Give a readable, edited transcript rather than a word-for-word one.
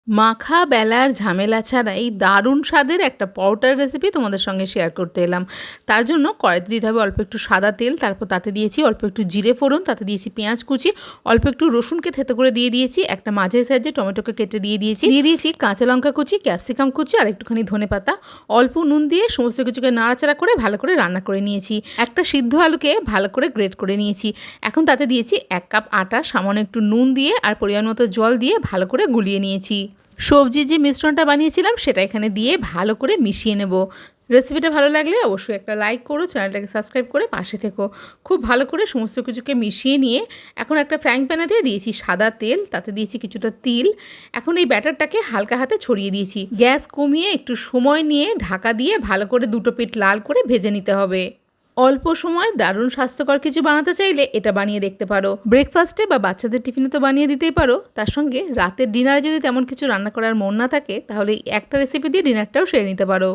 মাখা বেলার ঝামেলা ছাড়াই দারুণ স্বাদের একটা পরোটার রেসিপি তোমাদের সঙ্গে শেয়ার করতে এলাম। তার জন্য কড়াইতে দিতে হবে অল্প একটু সাদা তেল, তারপর তাতে দিয়েছি অল্প একটু জিরে ফোড়ন, তাতে দিয়েছি পেঁয়াজ কুচি, অল্প একটু রসুনকে থেতো করে দিয়ে দিয়েছি, একটা মাঝারি সাইজে টমেটোকে কেটে দিয়ে দিয়েছি কাঁচা লঙ্কা কুচি, ক্যাপসিকাম কুচি আর একটুখানি ধনেপাতা, অল্প নুন দিয়ে সমস্ত কিছুকে নাড়াচাড়া করে ভালো করে রান্না করে নিয়েছি। একটা সিদ্ধ আলুকে ভালো করে গ্রেট করে নিয়েছি। এখন তাতে দিয়েছি 1 কাপ আটা, সামান্য একটু নুন দিয়ে আর পরিমাণ মতো জল দিয়ে ভালো করে গুলিয়ে নিয়েছি। সবজির যে মিশ্রণটা বানিয়েছিলাম সেটা এখানে দিয়ে ভালো করে মিশিয়ে নেব। রেসিপিটা ভালো লাগলে অবশ্যই একটা লাইক করো, চ্যানেলটাকে সাবস্ক্রাইব করে পাশে থেকো। খুব ভালো করে সমস্ত কিছুকে মিশিয়ে নিয়ে এখন একটা ফ্রাইং প্যানে দিয়ে দিয়েছি সাদা তেল, তাতে দিয়েছি কিছুটা তিল। এখন এই ব্যাটারটাকে হালকা হাতে ছড়িয়ে দিয়েছি। গ্যাস কমিয়ে একটু সময় নিয়ে ঢাকা দিয়ে ভালো করে দুটো পিঠ লাল করে ভেজে নিতে হবে। অল্প সময় দারুণ স্বাস্থ্যকর কিছু বানাতে চাইলে এটা বানিয়ে দেখতে পারো। ব্রেকফাস্টে বা বাচ্চাদের টিফিনে তো বানিয়ে দিতেই পারো। তার সঙ্গে রাতের ডিনারে যদি তেমন কিছু রান্না করার মন না থাকে তাহলে একটা রেসিপি দিয়ে ডিনারটাও সেরে নিতে পারো।